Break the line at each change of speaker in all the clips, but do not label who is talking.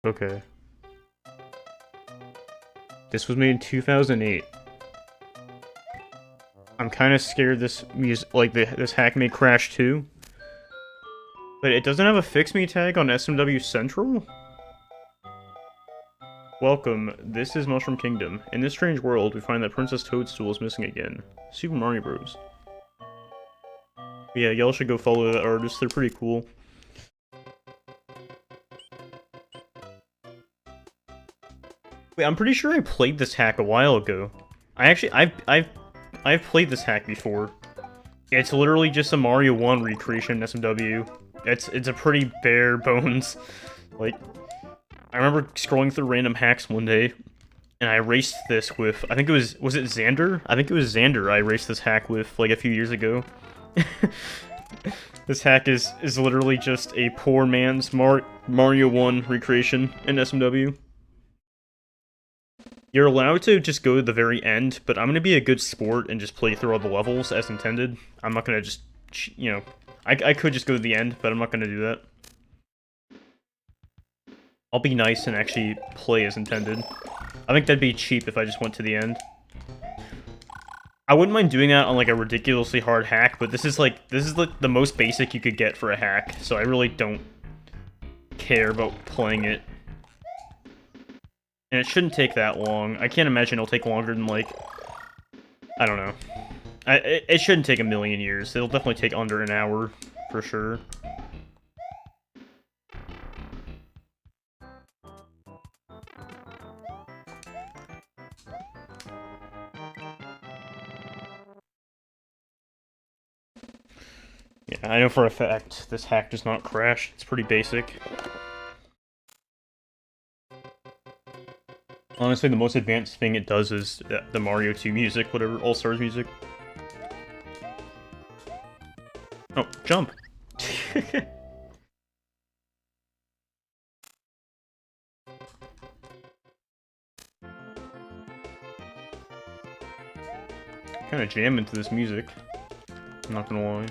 Okay. This was made in 2008. I'm kind of scared this music, like this hack may crash too. But it doesn't have a fix me tag on SMW Central? Welcome, this is Mushroom Kingdom. In this strange world, we find that Princess Toadstool is missing again. Super Mario Bros. Yeah, y'all should go follow that artist, they're pretty cool. Wait, I'm pretty sure I played this hack a while ago. I've played this hack before. It's literally just a Mario 1 recreation in SMW. It's a pretty bare bones. Like, I remember scrolling through random hacks one day, and I raced this with, I think it was it Xander? I think it was Xander I raced this hack with, like, a few years ago. This hack is literally just a poor man's Mario 1 recreation in SMW. You're allowed to just go to the very end, but I'm gonna be a good sport and just play through all the levels as intended. I'm not gonna just, you know, I could just go to the end, but I'm not gonna do that. I'll be nice and actually play as intended. I think that'd be cheap if I just went to the end. I wouldn't mind doing that on like a ridiculously hard hack, but this is like the most basic you could get for a hack, so I really don't care about playing it. And it shouldn't take that long. I can't imagine it'll take longer than, like, I don't know. It shouldn't take a million years. It'll definitely take under an hour, for sure. Yeah, I know for a fact this hack does not crash. It's pretty basic. Honestly, the most advanced thing it does is the Mario 2 music, whatever, All-Stars music. Oh, jump! Kinda jam into this music. I'm not gonna lie.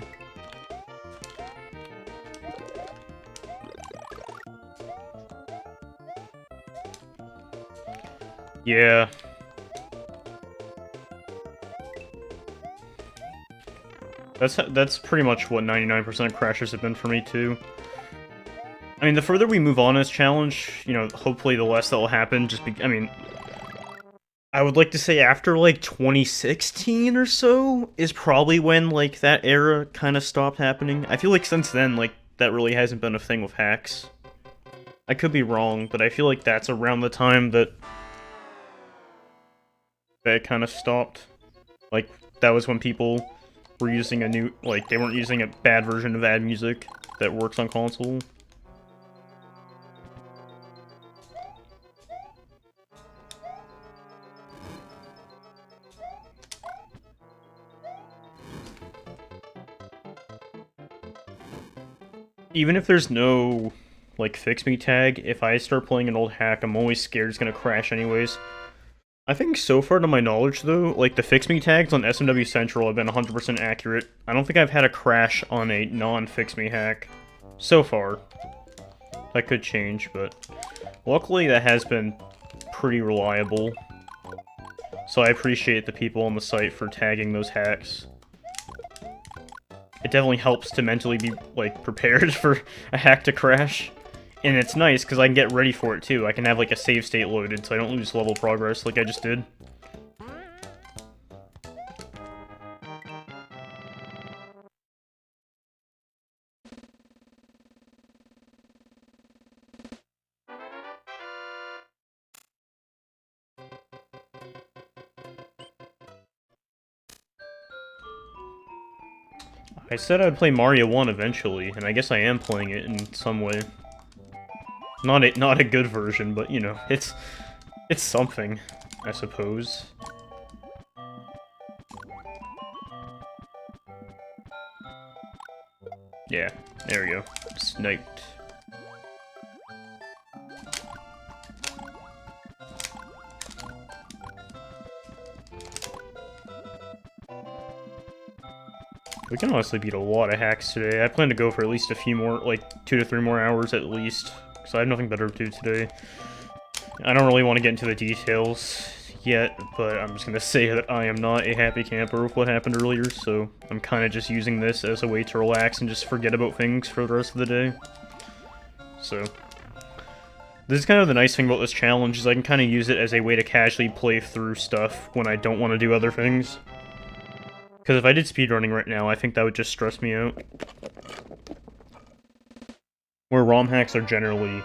Yeah. That's pretty much what 99% of crashes have been for me, too. I mean, the further we move on in this challenge, you know, hopefully the less that will happen, I mean... I would like to say after, like, 2016 or so is probably when, like, that era kind of stopped happening. I feel like since then, like, that really hasn't been a thing with hacks. I could be wrong, but I feel like that's around the time that it kind of stopped. Like, that was when people were using a new, like, they weren't using a bad version of ad music that works on console. Even if there's no, like, fix me tag, if I start playing an old hack, I'm always scared it's gonna crash anyways. I think so far to my knowledge, though, like, the fix me tags on SMW Central have been 100% accurate. I don't think I've had a crash on a non-fix me hack. So far. That could change, but luckily that has been pretty reliable. So I appreciate the people on the site for tagging those hacks. It definitely helps to mentally be, like, prepared for a hack to crash. And it's nice, because I can get ready for it, too. I can have, like, a save state loaded, so I don't lose level progress like I just did. I said I'd play Mario 1 eventually, and I guess I am playing it in some way. Not a good version, but, you know, it's something, I suppose. Yeah, there we go. Sniped. We can honestly beat a lot of hacks today. I plan to go for at least a few more, like, 2 to 3 more hours at least. because I have nothing better to do today. I don't really want to get into the details yet, but I'm just gonna say that I am not a happy camper with what happened earlier, so I'm kind of just using this as a way to relax and just forget about things for the rest of the day. So, this is kind of the nice thing about this challenge, is I can kind of use it as a way to casually play through stuff when I don't want to do other things. Because if I did speedrunning right now, I think that would just stress me out. Where ROM hacks are generally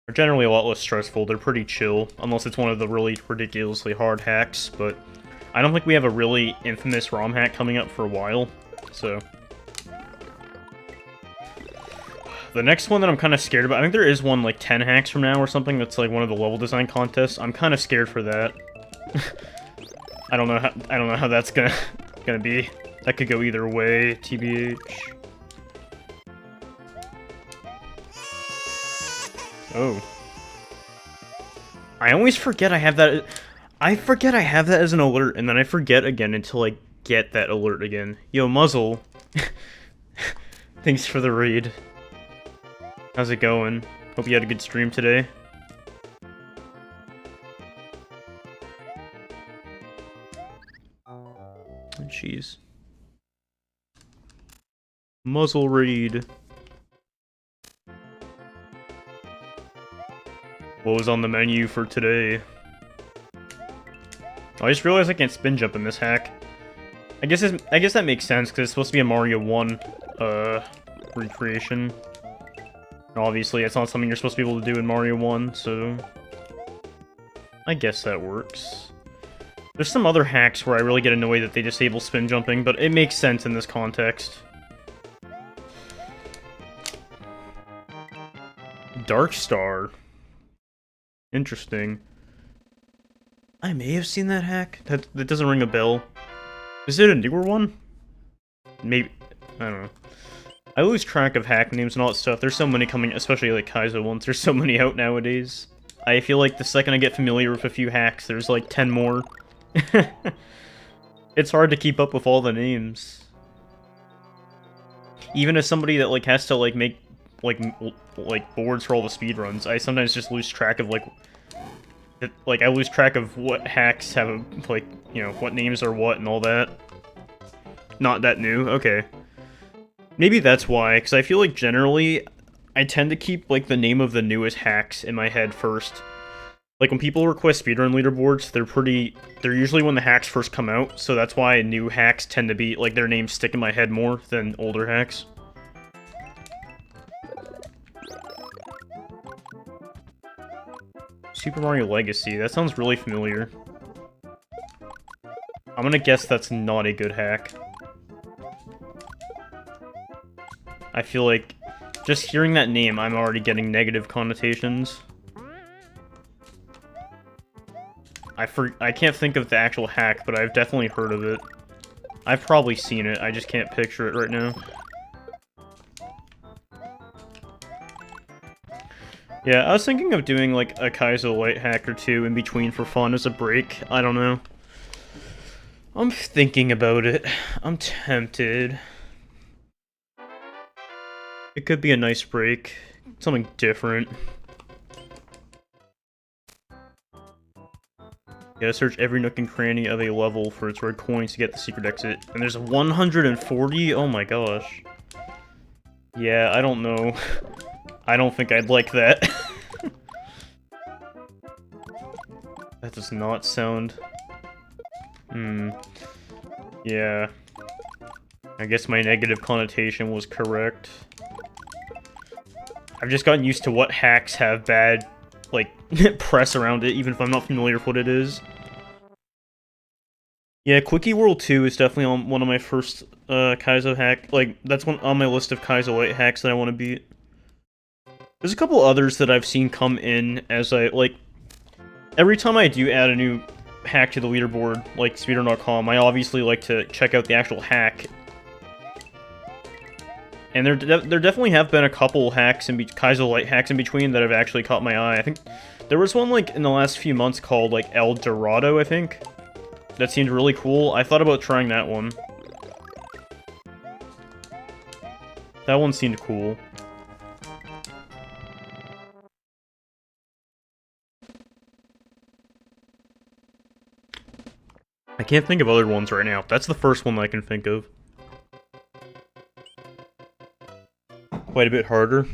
a lot less stressful. They're pretty chill, unless it's one of the really ridiculously hard hacks, but I don't think we have a really infamous ROM hack coming up for a while, so. The next one that I'm kind of scared about, I think there is one like 10 hacks from now or something that's like one of the level design contests. I'm kind of scared for that. I don't know how that's gonna be. That could go either way, TBH. Oh. I always forget I have that. I forget I have that as an alert, and then I forget again until I get that alert again. Yo, Muzzle. Thanks for the raid. How's it going? Hope you had a good stream today. Jeez. Muzzle raid. What was on the menu for today? Oh, I just realized I can't spin jump in this hack. I guess that makes sense, because it's supposed to be a Mario 1 recreation. And obviously, it's not something you're supposed to be able to do in Mario 1, so I guess that works. There's some other hacks where I really get annoyed that they disable spin jumping, but it makes sense in this context. Dark Star. Interesting. I may have seen that hack. That doesn't ring a bell. Is it a newer one? Maybe. I don't know. I lose track of hack names and all that stuff. There's so many coming, especially like Kaizo ones. There's so many out nowadays. I feel like the second I get familiar with a few hacks, there's like 10 more. It's hard to keep up with all the names. Even as somebody that like has to like make like boards for all the speedruns, I sometimes just lose track of like I lose track of what hacks have like, you know, what names are what and all that. Not that new. Okay. Maybe that's why, because I feel like generally I tend to keep like the name of the newest hacks in my head first. Like when people request speedrun leaderboards, they're usually when the hacks first come out, so that's why new hacks tend to be like their names stick in my head more than older hacks. Super Mario Legacy, that sounds really familiar. I'm gonna guess that's not a good hack. I feel like just hearing that name, I'm already getting negative connotations. I can't think of the actual hack, but I've definitely heard of it. I've probably seen it, I just can't picture it right now. Yeah, I was thinking of doing like a Kaizo light hack or two in between for fun as a break. I don't know. I'm thinking about it. I'm tempted. It could be a nice break. Something different. You gotta search every nook and cranny of a level for its red coins to get the secret exit. And there's 140? Oh my gosh. Yeah, I don't know. I don't think I'd like that. That does not sound... Yeah. I guess my negative connotation was correct. I've just gotten used to what hacks have bad, like, press around it, even if I'm not familiar with what it is. Yeah, Quickie World 2 is definitely on one of my first Kaizo hack. Like, that's one on my list of Kaizo light hacks that I want to beat. There's a couple others that I've seen come in as I, like... Every time I do add a new hack to the leaderboard, like speedrun.com, I obviously like to check out the actual hack. And there definitely have been a couple hacks, Kaizo light hacks in between that have actually caught my eye. I think there was one, like, in the last few months called, like, El Dorado, I think. That seemed really cool. I thought about trying that one. That one seemed cool. I can't think of other ones right now. That's the first one I can think of. Quite a bit harder.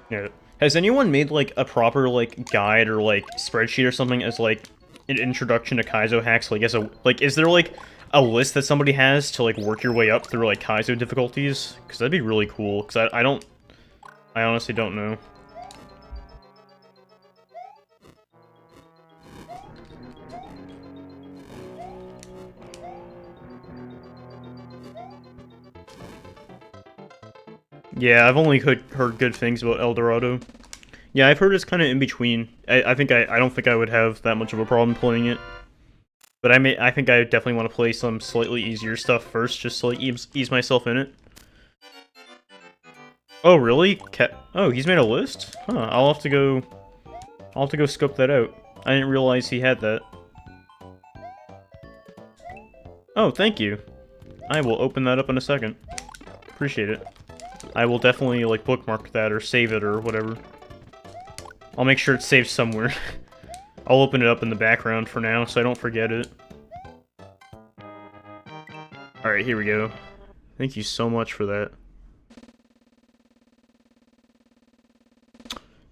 Yeah. Has anyone made, like, a proper, like, guide or, like, spreadsheet or something as, like, an introduction to Kaizo hacks? Like, as a, like, is there, like, a list that somebody has to, like, work your way up through, like, Kaizo difficulties? Because that'd be really cool, because I honestly don't know. Yeah, I've only heard good things about El Dorado. Yeah, I've heard it's kind of in between. I don't think I would have that much of a problem playing it. But I think I definitely want to play some slightly easier stuff first, just to like ease myself in it. Oh really? Oh, he's made a list? Huh, I'll have to go scope that out. I didn't realize he had that. Oh, thank you. I will open that up in a second. Appreciate it. I will definitely like bookmark that or save it or whatever. I'll make sure it's saved somewhere. I'll open it up in the background for now so I don't forget it. Alright, here we go. Thank you so much for that.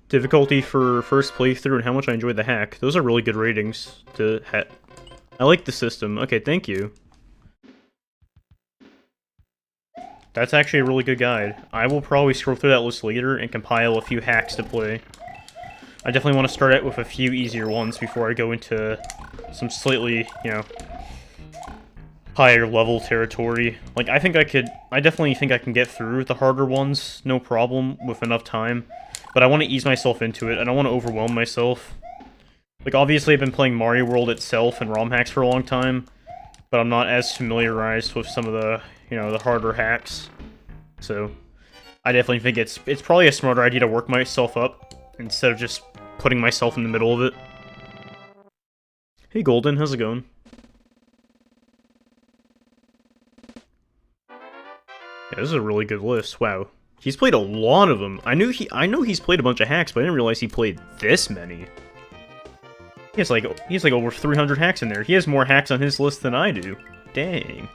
Difficulty for first playthrough and how much I enjoyed the hack. Those are really good ratings to I like the system. Okay, thank you. That's actually a really good guide. I will probably scroll through that list later and compile a few hacks to play. I definitely want to start out with a few easier ones before I go into some slightly, you know, higher level territory. Like, I definitely think I can get through the harder ones, no problem, with enough time. But I want to ease myself into it. I don't want to overwhelm myself. Like, obviously I've been playing Mario World itself and ROM hacks for a long time, but I'm not as familiarized with some of the, you know, the harder hacks. So, I definitely think it's probably a smarter idea to work myself up instead of just putting myself in the middle of it. Hey Golden, how's it going? Yeah, this is a really good list. Wow. He's played a lot of them. I know he's played a bunch of hacks, but I didn't realize he played this many. He has like over 300 hacks in there. He has more hacks on his list than I do. Dang.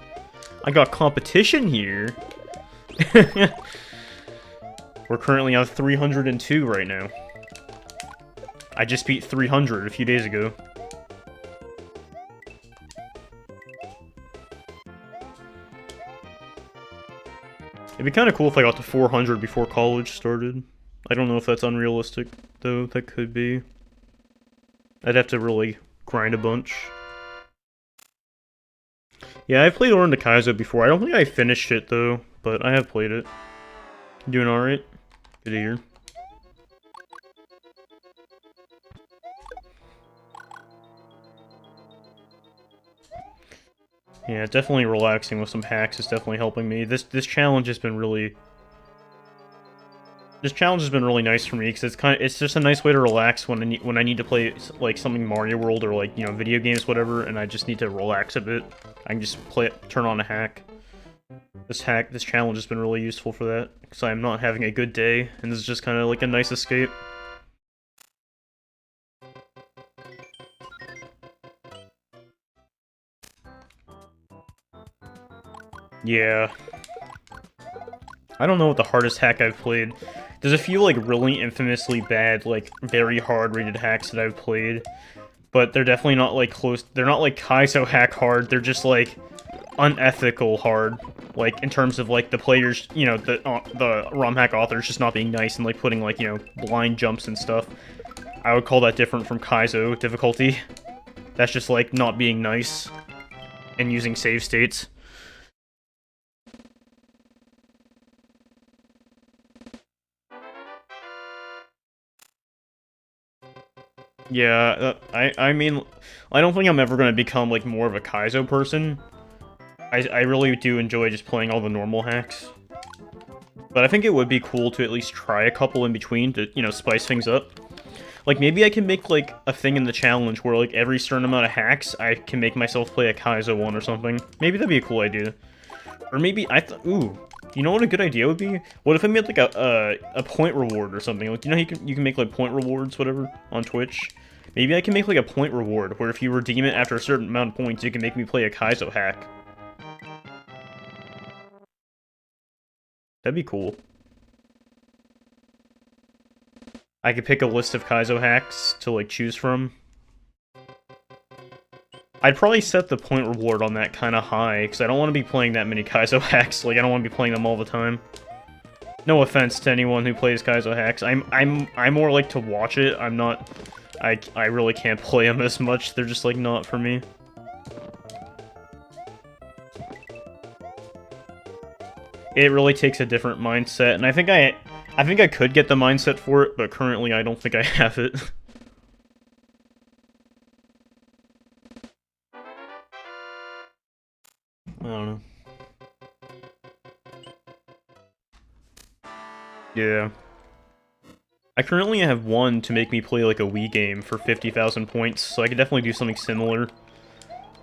I got competition here. We're currently on 302 right now. I just beat 300 a few days ago. It'd be kind of cool if I got to 400 before college started. I don't know if that's unrealistic, though. That could be. I'd have to really grind a bunch. Yeah, I've played Orin to Kaizo before. I don't think I finished it, though, but I have played it. Doing alright? Good to hear. Yeah, definitely relaxing with some hacks is definitely helping me. This challenge has been really... This challenge has been really nice for me because it's just a nice way to relax when I need to play like something Mario World or like, you know, video games, whatever, and I just need to relax a bit. I can just turn on a hack. This challenge has been really useful for that because I'm not having a good day, and this is just kind of like a nice escape. Yeah. I don't know what the hardest hack I've played. There's a few, like, really infamously bad, like, very hard rated hacks that I've played. But they're definitely not, like, close... They're not, like, Kaizo hack hard. They're just, like, unethical hard. Like, in terms of, like, the players, you know, the ROM hack authors just not being nice and, like, putting, like, you know, blind jumps and stuff. I would call that different from Kaizo difficulty. That's just, like, not being nice and using save states. Yeah, I mean, I don't think I'm ever going to become, like, more of a Kaizo person. I really do enjoy just playing all the normal hacks. But I think it would be cool to at least try a couple in between to, you know, spice things up. Like, maybe I can make, like, a thing in the challenge where, like, every certain amount of hacks, I can make myself play a Kaizo one or something. Maybe that'd be a cool idea. Or maybe, ooh, You know what a good idea would be? What if I made like a point reward or something? Like, you know, you can make like point rewards, whatever, on Twitch. Maybe I can make like a point reward where if you redeem it after a certain amount of points, you can make me play a Kaizo hack. That'd be cool. I could pick a list of Kaizo hacks to like choose from. I'd probably set the point reward on that kind of high, because I don't want to be playing that many Kaizo hacks. Like, I don't want to be playing them all the time. No offense to anyone who plays Kaizo hacks. I'm more like to watch it. I'm not. I really can't play them as much. They're just like not for me. It really takes a different mindset, and I think I could get the mindset for it, but currently I don't think I have it. I don't know. Yeah. I currently have one to make me play like a Wii game for 50,000 points, so I could definitely do something similar.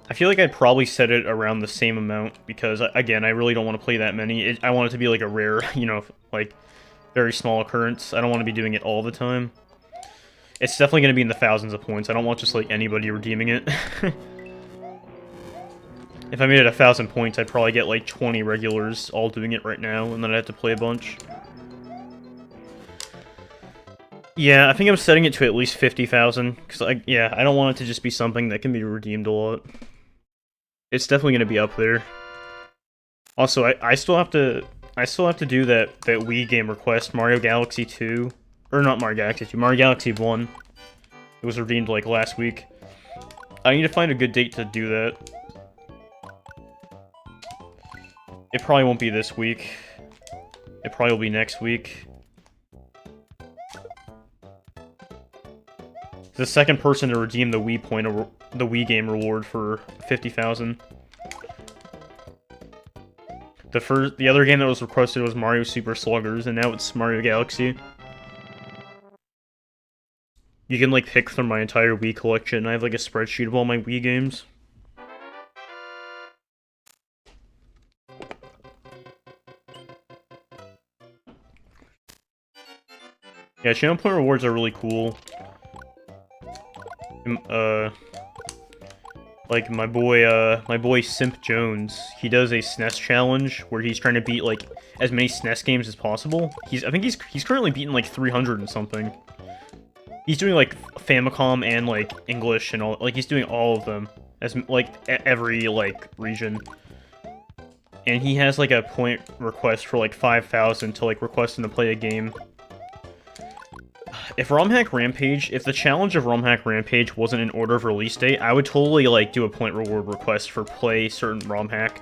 I feel like I'd probably set it around the same amount, because, again, I really don't want to play that many. I want it to be like a rare, you know, like, very small occurrence. I don't want to be doing it all the time. It's definitely going to be in the thousands of points. I don't want just, like, anybody redeeming it. If I made it 1,000 points, I'd probably get, like, 20 regulars all doing it right now, and then I'd have to play a bunch. Yeah, I think I'm setting it to at least 50,000, because, I don't want it to just be something that can be redeemed a lot. It's definitely going to be up there. Also, I still have to do that Wii game request, Mario Galaxy 2. Or not Mario Galaxy 2, Mario Galaxy 1. It was redeemed, like, last week. I need to find a good date to do that. It probably won't be this week. It probably will be next week. The second person to redeem the Wii game reward for 50,000. The other game that was requested was Mario Super Sluggers, and now it's Mario Galaxy. You can like pick from my entire Wii collection. I have like a spreadsheet of all my Wii games. Yeah, channel point rewards are really cool. Like my boy Simp Jones, he does a SNES challenge where he's trying to beat like as many SNES games as possible. I think he's currently beaten like 300 and something. He's doing like Famicom and like English and all, like he's doing all of them as like every like region. And he has like a point request for like 5,000 to like request him to play a game. If the challenge of ROM-Hack Rampage wasn't in order of release date, I would totally, like, do a point reward request for play certain ROM-Hack.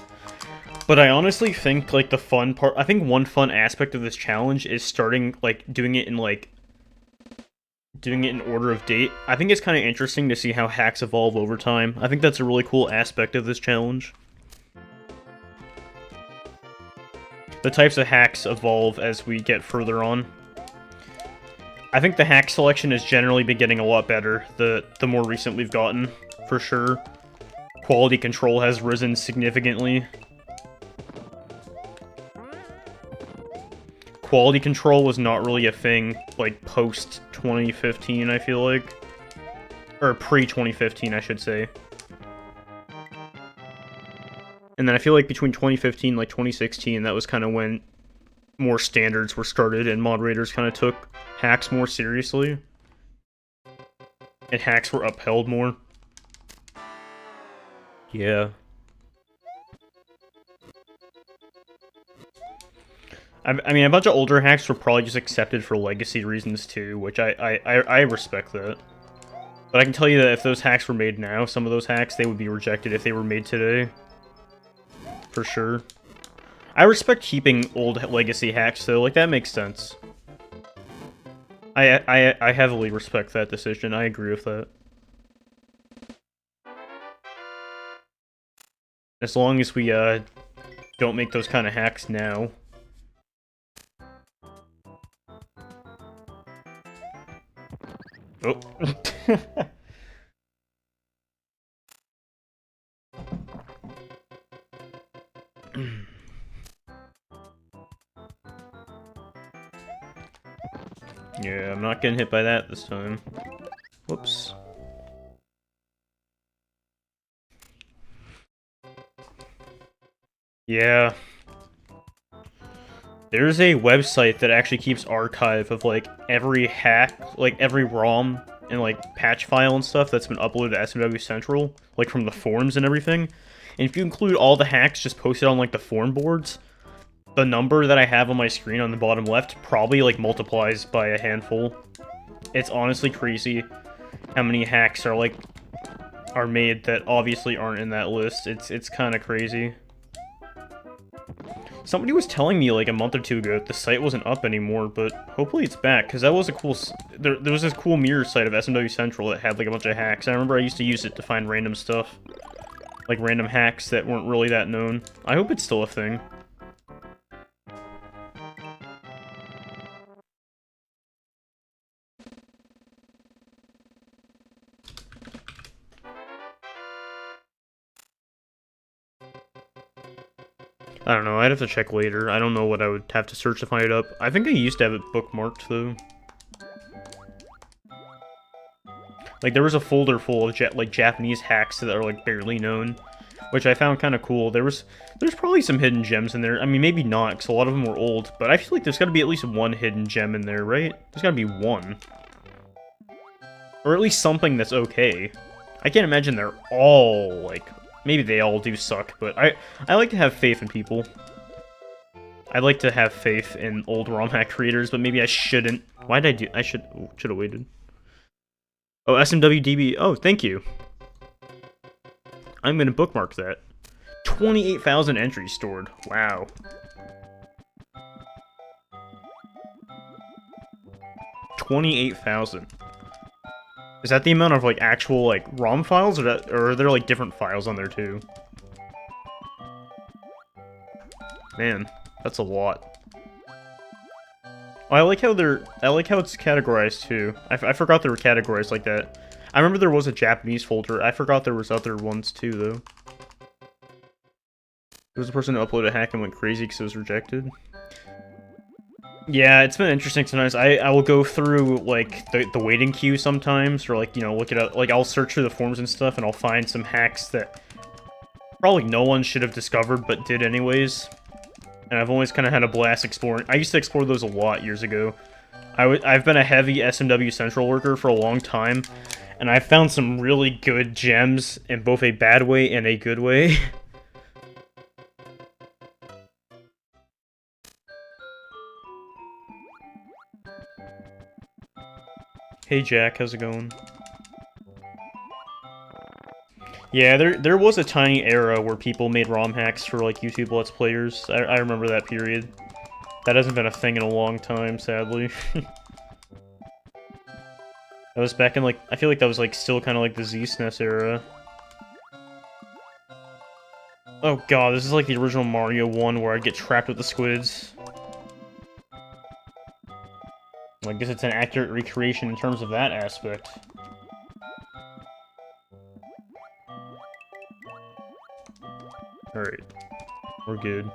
But I honestly think, like, the fun part... I think one fun aspect of this challenge is starting, like, doing it in order of date. I think it's kind of interesting to see how hacks evolve over time. I think that's a really cool aspect of this challenge. The types of hacks evolve as we get further on. I think the hack selection has generally been getting a lot better, the more recent we've gotten, for sure. Quality control has risen significantly. Quality control was not really a thing, like, post-2015, I feel like. Or pre-2015, I should say. And then I feel like between 2015 and, like, 2016, that was kind of when more standards were started and moderators kind of took hacks more seriously. And hacks were upheld more. Yeah. I mean, a bunch of older hacks were probably just accepted for legacy reasons too, which I respect that. But I can tell you that if those hacks were made now, some of those hacks, they would be rejected if they were made today. For sure. I respect keeping old legacy hacks, though. Like, that makes sense. I heavily respect that decision. I agree with that. As long as we, don't make those kind of hacks now. Oh. not getting hit by that this time. Whoops. Yeah. There's a website that actually keeps archive of, like, every hack, like, every ROM and, like, patch file and stuff that's been uploaded to SMW Central, like, from the forums and everything. And if you include all the hacks just posted on, like, the forum boards, the number that I have on my screen on the bottom left probably, like, multiplies by a handful. It's honestly crazy how many hacks are, like, are made that obviously aren't in that list. It's kind of crazy. Somebody was telling me like a month or two ago that the site wasn't up anymore, but hopefully it's back, because that was a cool... There was this cool mirror site of SMW Central that had like a bunch of hacks. I remember I used to use it to find random stuff. Like random hacks that weren't really that known. I hope it's still a thing. I don't know, I'd have to check later. I don't know what I would have to search to find it up. I think I used to have it bookmarked, though. Like, there was a folder full of, like, Japanese hacks that are, like, barely known, which I found kind of cool. There's probably some hidden gems in there. I mean, maybe not, because a lot of them were old, but I feel like there's gotta be at least one hidden gem in there, right? There's gotta be one. Or at least something that's okay. I can't imagine they're all, like... Maybe they all do suck, but I like to have faith in people. I'd like to have faith in old ROM hack creators, but maybe I shouldn't. Why did I do... I should have waited. Oh, SMWDB. Oh, thank you. I'm gonna bookmark that. 28,000 entries stored. Wow. $28,000. Is that the amount of, like, actual, like, ROM files, or are there, like, different files on there, too? Man, that's a lot. Oh, I like how it's categorized, too. I forgot they were categorized like that. I remember there was a Japanese folder. I forgot there was other ones, too, though. There was a person who uploaded a hack and went crazy because it was rejected. Yeah, it's been interesting sometimes. I will go through, like, the waiting queue sometimes, or, like, you know, look it up. Like, I'll search through the forums and stuff, and I'll find some hacks that probably no one should have discovered, but did anyways. And I've always kind of had a blast exploring. I used to explore those a lot years ago. I've been a heavy SMW Central worker for a long time, and I've found some really good gems in both a bad way and a good way. Hey Jack, how's it going? Yeah, there was a tiny era where people made ROM hacks for, like, YouTube Let's Players. I remember that period. That hasn't been a thing in a long time, sadly. That was back in, like, I feel like that was, like, still kind of like the Z-SNES era. Oh god, this is like the original Mario 1 where I'd get trapped with the squids. I guess it's an accurate recreation in terms of that aspect. Alright. We're good.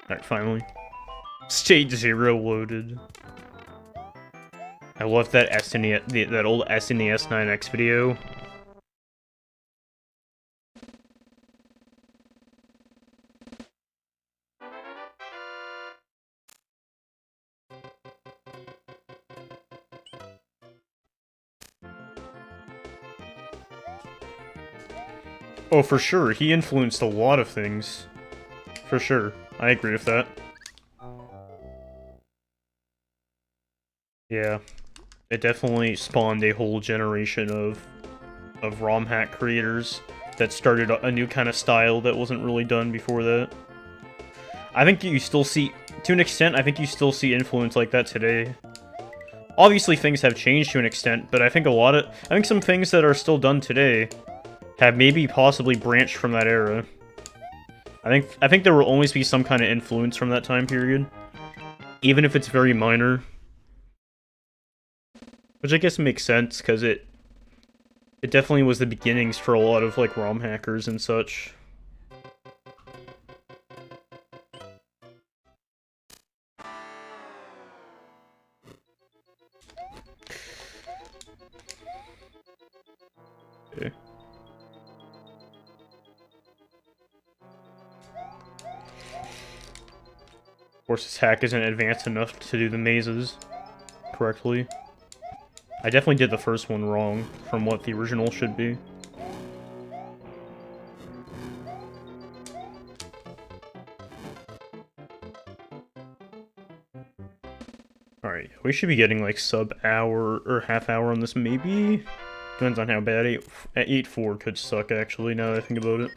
Alright, finally. Stage 0 loaded. I love that SNES, that old SNES 9X video. Oh, for sure. He influenced a lot of things. For sure. I agree with that. Yeah. It definitely spawned a whole generation of ROM hack creators that started a new kind of style that wasn't really done before that. I think you still see, to an extent, I think you still see influence like that today. Obviously things have changed to an extent, but I think I think some things that are still done today have maybe possibly branched from that era. I think there will always be some kind of influence from that time period, even if it's very minor. Which I guess makes sense, because it definitely was the beginnings for a lot of, like, ROM hackers and such. Okay. Of course, this hack isn't advanced enough to do the mazes correctly. I definitely did the first one wrong from what the original should be. Alright, we should be getting like sub-hour or half-hour on this, maybe? Depends on how bad 8-4 could suck, actually, now that I think about it.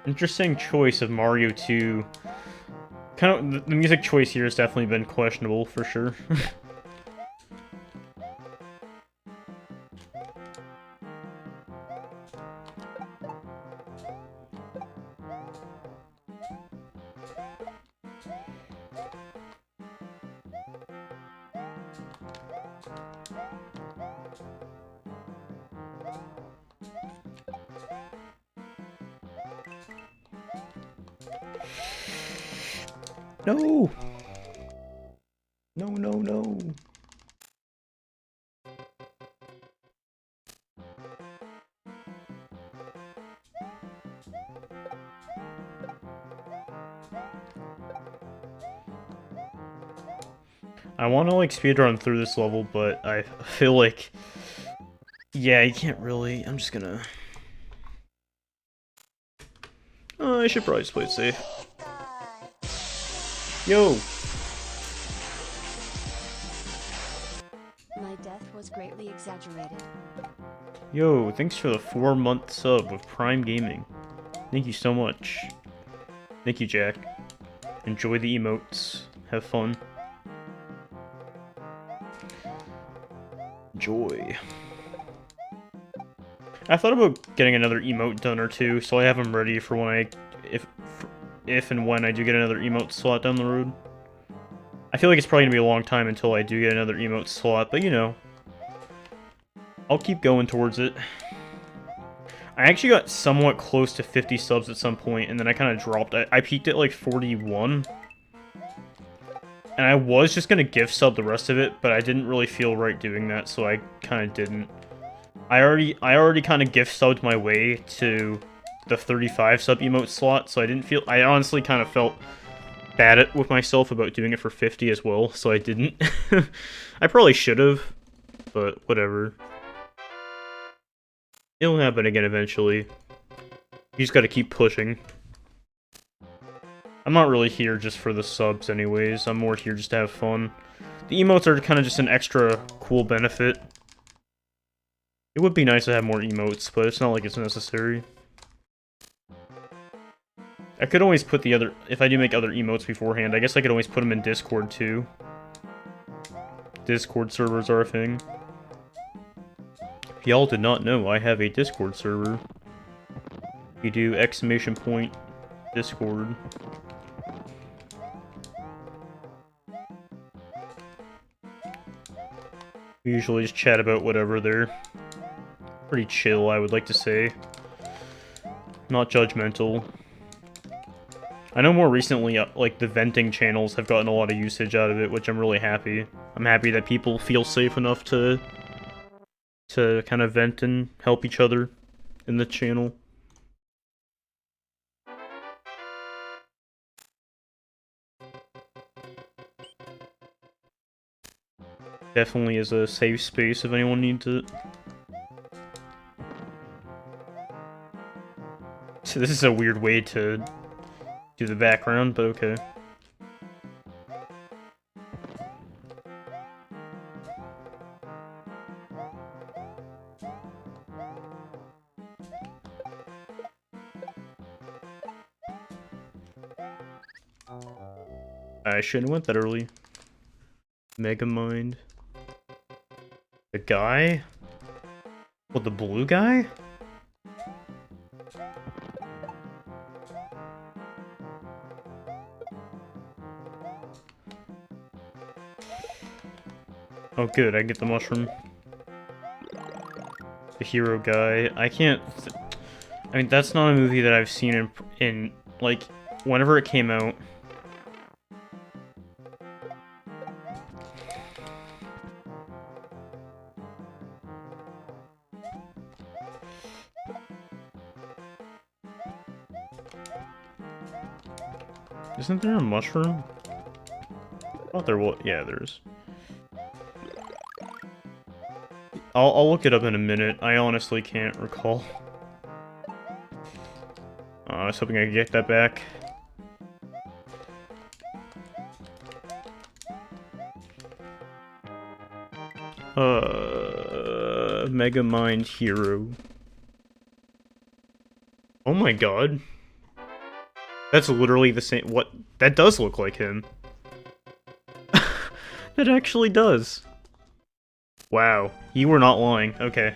Interesting choice of Mario 2. Kind of, the music choice here has definitely been questionable, for sure. No! No, no, no. I want to, like, speedrun through this level, but I feel like... Yeah, you can't really... I'm just gonna... I should probably just play it safe. Yo!
My death was greatly exaggerated.
Yo, thanks for the 4-month sub with Prime Gaming. Thank you so much. Thank you, Jack. Enjoy the emotes. Have fun. Joy. I thought about getting another emote done or two, so I have them ready for when I... If and when I do get another emote slot down the road. I feel like it's probably gonna be a long time until I do get another emote slot, but you know. I'll keep going towards it. I actually got somewhat close to 50 subs at some point, and then I kind of dropped. I peaked at like 41. And I was just gonna gift sub the rest of it, but I didn't really feel right doing that, so I kind of didn't. I already kind of gift subbed my way to the 35 sub emote slot, so I honestly kind of felt bad with myself about doing it for 50 as well, so I didn't. I probably should have, but whatever. It'll happen again eventually. You just gotta keep pushing. I'm not really here just for the subs anyways, I'm more here just to have fun. The emotes are kind of just an extra cool benefit. It would be nice to have more emotes, but it's not like it's necessary. I could always put the other... If I do make other emotes beforehand, I guess I could always put them in Discord too. Discord servers are a thing. If y'all did not know, I have a Discord server. You do !Discord. We usually just chat about whatever there. Pretty chill, I would like to say. Not judgmental. I know more recently, like, the venting channels have gotten a lot of usage out of it, which I'm really happy. I'm happy that people feel safe enough to kind of vent and help each other in the channel. Definitely is a safe space if anyone needs it. So this is a weird way to do the background, but okay. I shouldn't have went that early. Megamind. The guy? What, the blue guy? Oh, good, I get the mushroom. The hero guy. I can't... I mean, that's not a movie that I've seen in like, whenever it came out. Isn't there a mushroom? I thought there was. Yeah, there is. I'll look it up in a minute. I honestly can't recall. I was hoping I could get that back. Mega Mind Hero. Oh my god. That's literally the same. What? That does look like him. It actually does. Wow. You were not lying. Okay.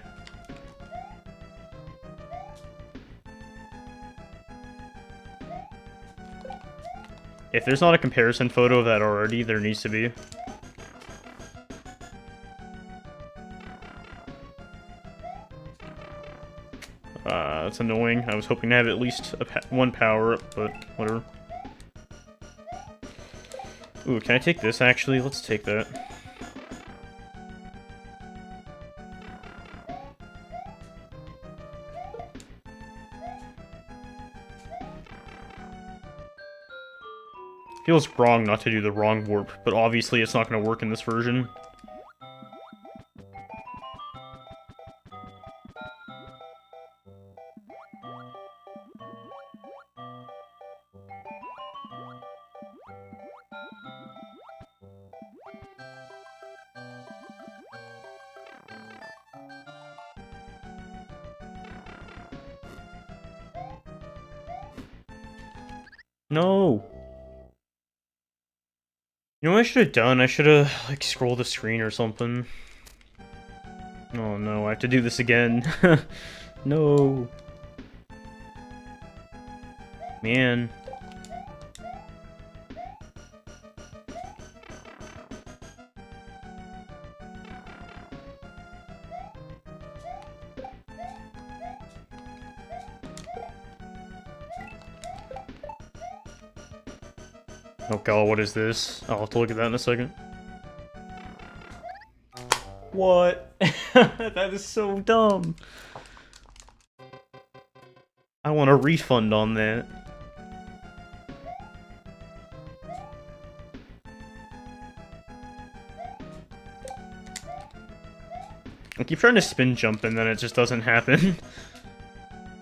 If there's not a comparison photo of that already, there needs to be. That's annoying. I was hoping to have at least one power-up, but whatever. Ooh, can I take this, actually? Let's take that. Feels wrong not to do the wrong warp, but obviously it's not going to work in this version. No! You know what I should have done? I should have, like, scrolled the screen or something. Oh no, I have to do this again. No! Man. Oh god, what is this? I'll have to look at that in a second. What? That is so dumb. I want a refund on that. I keep trying to spin jump and then it just doesn't happen.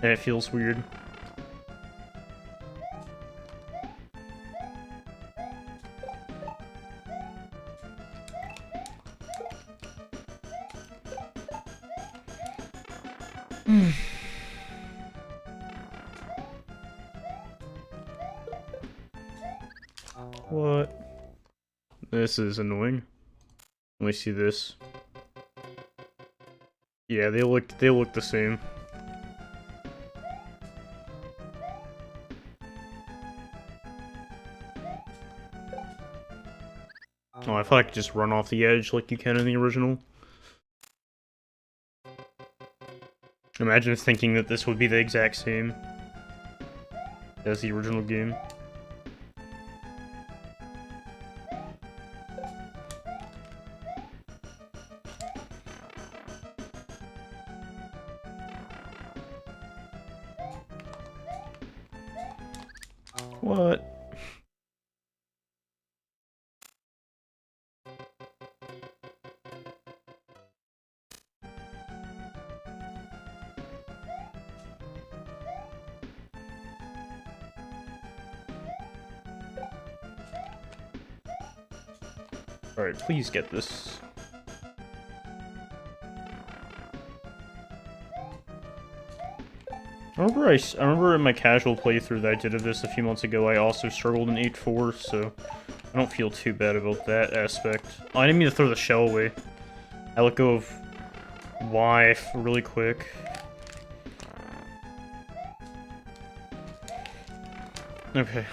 And it feels weird. What? This is annoying. Let me see this. Yeah, they look the same. Oh, I thought I could just run off the edge like you can in the original. Imagine thinking that this would be the exact same as the original game. What? Alright, please get this. I remember in my casual playthrough that I did of this a few months ago, I also struggled in 8-4, so I don't feel too bad about that aspect. Oh, I didn't mean to throw the shell away. I let go of Y really quick. Okay.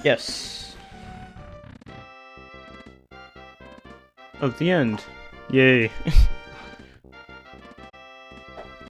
Yes. Of the end. Yay.